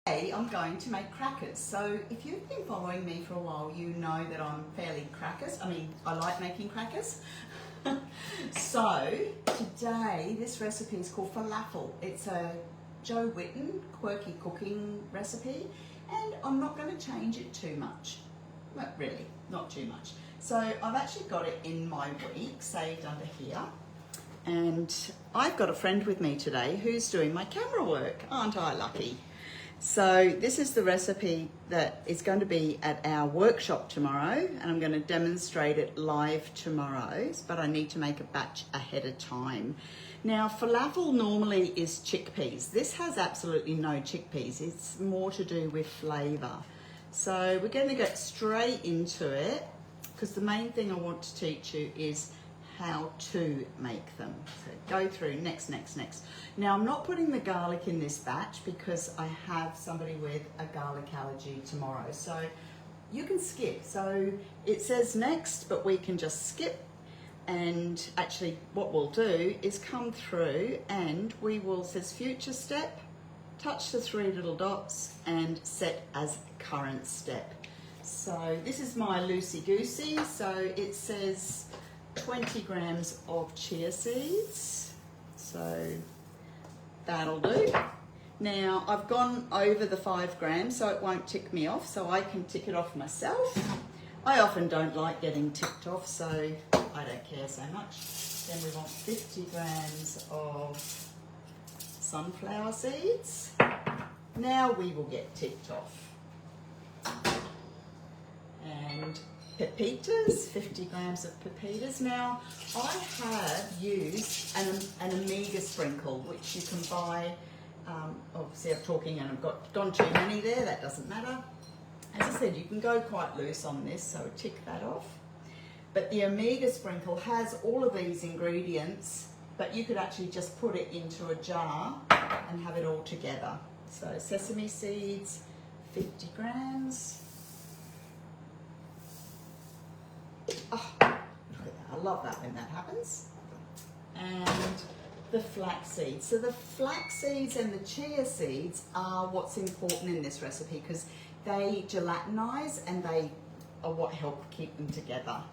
Today I'm going to make crackers. So if you've been following me for a while, you know that I'm fairly I like making crackers. So today this recipe is called falafel. It's a Joe Witten quirky cooking recipe, and I'm not going to change it too much. Well, really, not too much. So I've actually got it in my week saved under here. And I've got a friend with me today who's doing my camera work. Aren't I lucky? So this is the recipe that is going to be at our workshop tomorrow, and I'm going to demonstrate it live tomorrow, but I need to make a batch ahead of time. Now, falafel normally is chickpeas. This has absolutely no chickpeas. It's more to do with flavour. So we're going to get straight into it, because the main thing I want to teach you is how to make them. So go through next. Now I'm not putting the garlic in this batch because I have somebody with a garlic allergy tomorrow. So you can skip. So it says next, but we can just skip. And actually what we'll do is come through and we will, says future step, touch the three little dots and set as current step. So this is my loosey-goosey. So it says 20 grams of chia seeds, so that'll do. Now I've gone over the 5 grams so it won't tick me off, so I can tick it off myself. I often don't like getting ticked off, so I don't care so much. Then we want 50 grams of sunflower seeds. Now we will get ticked off. And pepitas, 50 grams of pepitas. Now, I have used an omega sprinkle, which you can buy. Obviously, I'm talking and I've gone too many there, that doesn't matter. As I said, you can go quite loose on this, so tick that off. But the omega sprinkle has all of these ingredients, but you could actually just put it into a jar and have it all together. So sesame seeds, 50 grams. Oh, look at that. I love that when that happens. And the flax seeds. So the flax seeds and the chia seeds are what's important in this recipe because they gelatinize and they are what help keep them together.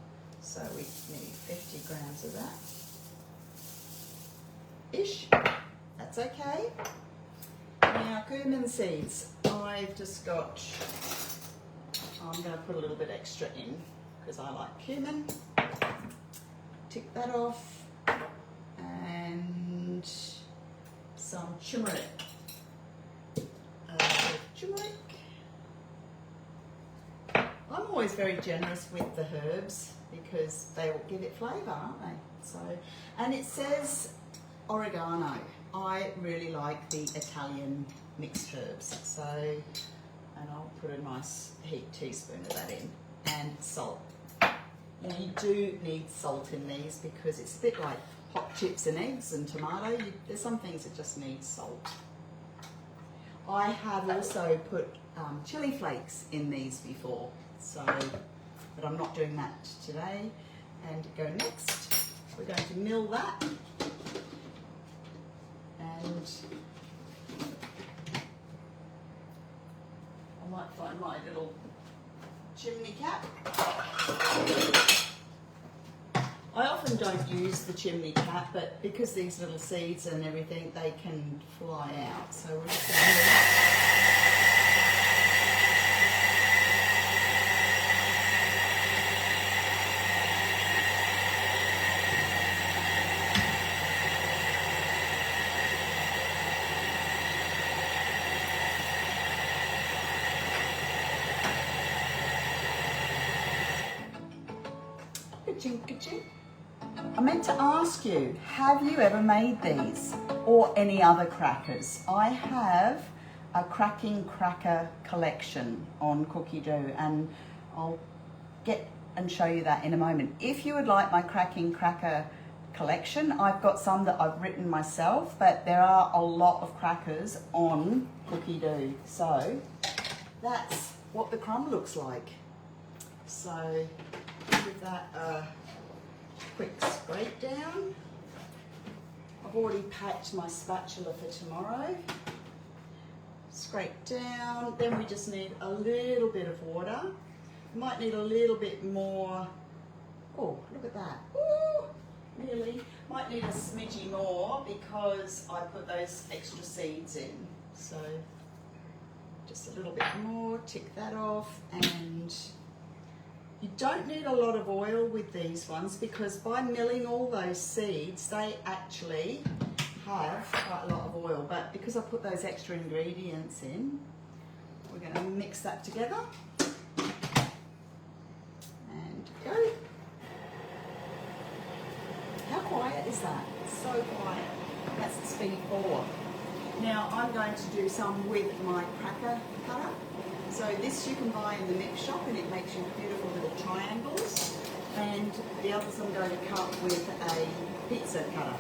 So we need 50 grams of that. Ish. That's okay. Now, cumin seeds. I've just got, I'm going to put a little bit extra in, because I like cumin. Tick that off, and some turmeric. Turmeric. I'm always very generous with the herbs because they will give it flavour, aren't they? So, and it says oregano. I really like the Italian mixed herbs. So, and I'll put a nice heaped teaspoon of that in, and salt. Now you do need salt in these because it's a bit like hot chips and eggs and tomato. There's some things that just need salt. I have also put chili flakes in these before, so, but I'm not doing that today. And to go next, we're going to mill that. And I might find my little chimney cap. I often don't use the chimney cap, but because these little seeds and everything, they can fly out. So we're just going to ka-ching. I meant to ask you, have you ever made these or any other crackers? I have a cracking cracker collection on Cookie Dough, and I'll get and show you that in a moment. If you would like my cracking cracker collection, I've got some that I've written myself, but there are a lot of crackers on Cookie Dough. So that's what the crumb looks like. So give that a quick scrape down. I've already packed my spatula for tomorrow. scrape down. Then we just need a little bit of water. Might need a little bit more. Oh, look at that. Ooh, nearly. Might need a smidgy more because I put those extra seeds in. So just a little bit more, tick that off. And you don't need a lot of oil with these ones because by milling all those seeds, they actually have quite a lot of oil. But because I put those extra ingredients in, we're going to mix that together. And go. How quiet is that? So quiet. That's the speed 4. Now I'm going to do some with my cracker cutter. So this you can buy in the mix shop and it makes you beautiful little triangles. And the others I'm going to cut with a pizza cutter.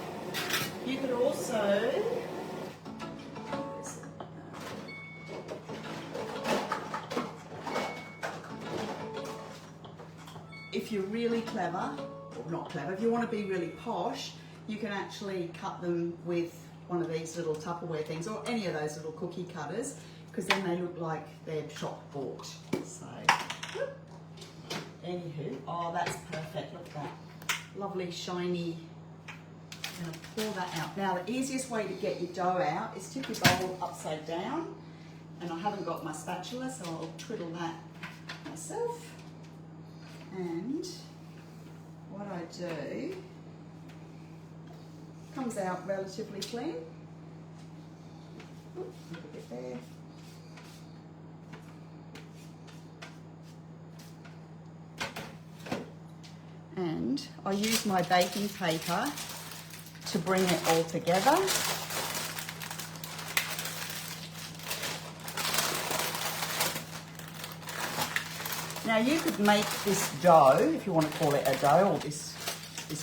You could also, if you're really clever, or not clever, if you want to be really posh, you can actually cut them with one of these little Tupperware things or any of those little cookie cutters because then they look like they're shop bought. So, anywho, oh that's perfect, look at that. Lovely, shiny. I'm going to pour that out. Now the easiest way to get your dough out is tip your bowl upside down, and I haven't got my spatula so I'll twiddle that myself. And what I do, comes out relatively clean. Ooh, a little bit there. And I use my baking paper to bring it all together. Now you could make this dough, if you want to call it a dough, or this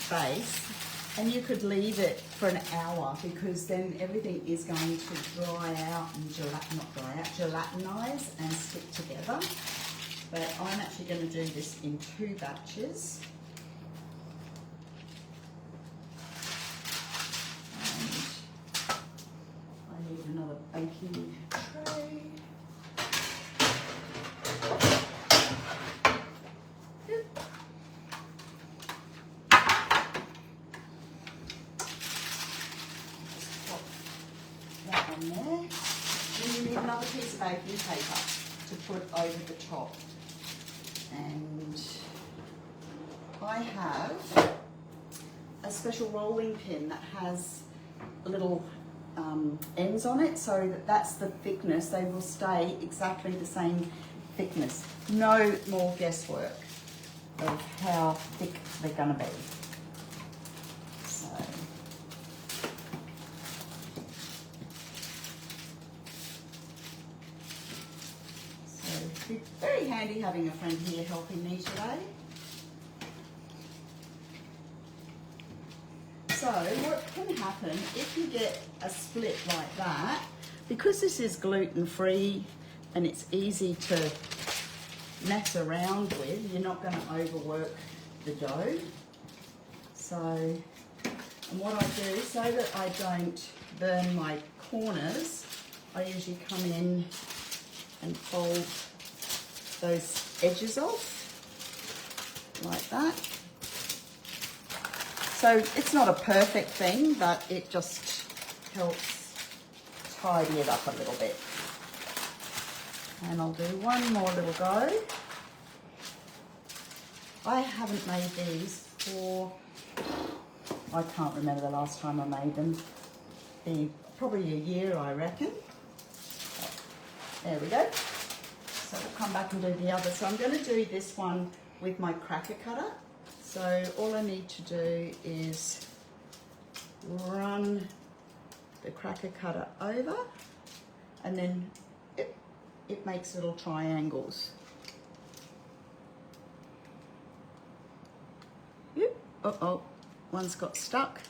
base, and you could leave it for an hour because then everything is going to dry out and gelatinize and stick together. But I'm actually going to do this in 2 batches. Another baking tray. Yep. Just pop that on there. Then you need another piece of baking paper to put over the top. And I have a special rolling pin that has a little ends on it, so that's the thickness. They will stay exactly the same thickness. No more guesswork of how thick they're going to be. So it's very handy having a friend here helping me today. So what can happen if you get a split like that, because this is gluten-free and it's easy to mess around with, you're not going to overwork the dough. So, and what I do, so that I don't burn my corners, I usually come in and fold those edges off, like that. So it's not a perfect thing, but it just helps tidy it up a little bit. And I'll do one more little go. I haven't made these for, I can't remember the last time I made them. Probably a year, I reckon. There we go. So we'll come back and do the other. So I'm going to do this one with my cracker cutter. So all I need to do is run the cracker cutter over, and then it makes little triangles. Yep. Uh-oh, one's got stuck.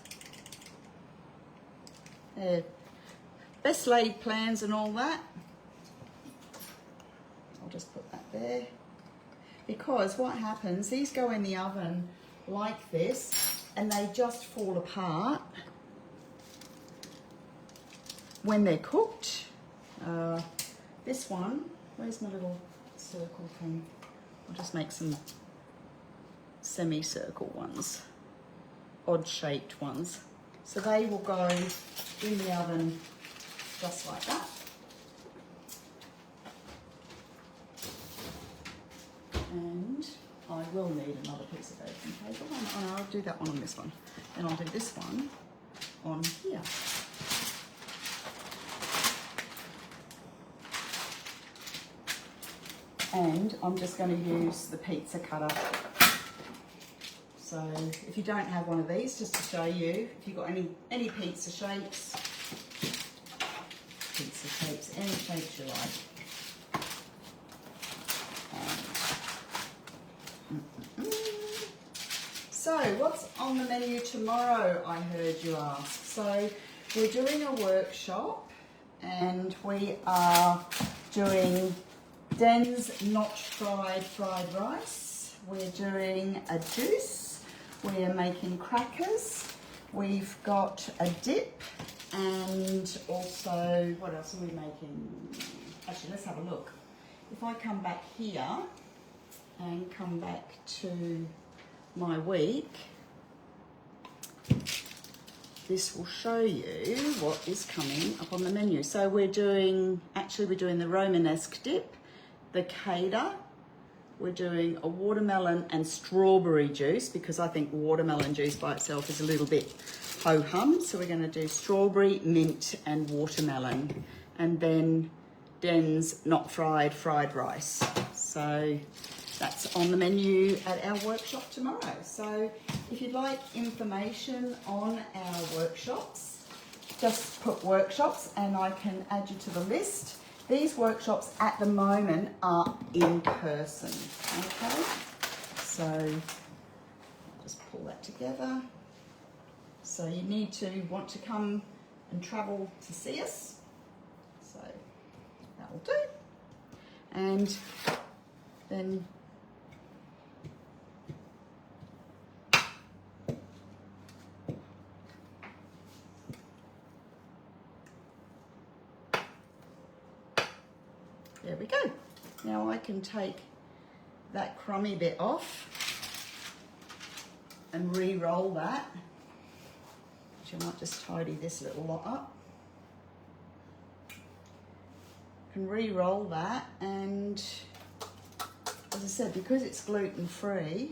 Best laid plans and all that. I'll just put that there. Because what happens, these go in the oven like this and they just fall apart when they're cooked. This one, where's my little circle thing? I'll just make some semicircle ones, odd shaped ones. So they will go in the oven just like that. And I will need another piece of baking paper. Oh, I'll do that one on this one. Then I'll do this one on here. And I'm just going to use the pizza cutter. So if you don't have one of these, just to show you, if you've got any pizza shapes, any shapes you like. So what's on the menu tomorrow, I heard you ask. So we're doing a workshop and we are doing Den's not fried rice. We're doing a juice. We are making crackers. We've got a dip and also, what else are we making? Actually, let's have a look. If I come back here and come back to my week, this will show you what is coming up on the menu. So we're doing the Romanesque dip, the Cater, we're doing a watermelon and strawberry juice because I think watermelon juice by itself is a little bit ho-hum. So we're going to do strawberry, mint and watermelon. And then Den's not fried rice. So that's on the menu at our workshop tomorrow. So if you'd like information on our workshops, just put workshops and I can add you to the list. These workshops at the moment are in person, okay? So just pull that together. So you need to want to come and travel to see us. So that will do. And then there we go. Now I can take that crummy bit off and re-roll that. Which I might just tidy this little lot up. Can re-roll that, and as I said, because it's gluten-free,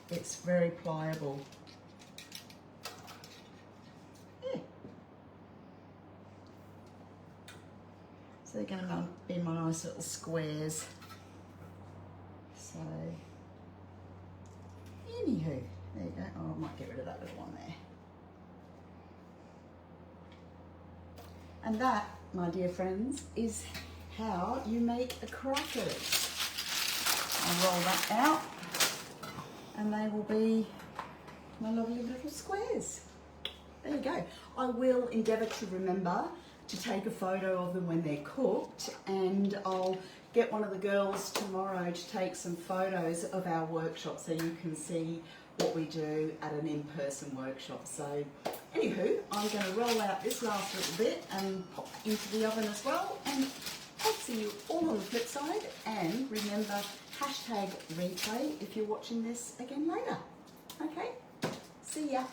it's very pliable. Yeah. So they're going to be my nice little squares. So, anywho, there you go. Oh, I might get rid of that little one there. And that, my dear friends, is how you make a crackers. I'll roll that out and they will be my lovely little squares. There you go. I will endeavour to remember to take a photo of them when they're cooked, and I'll get one of the girls tomorrow to take some photos of our workshop so you can see what we do at an in-person workshop. So anywho, I'm going to roll out this last little bit and pop into the oven as well, and I'll see you all on the flip side. And remember, #replay if you're watching this again later. Okay, see ya.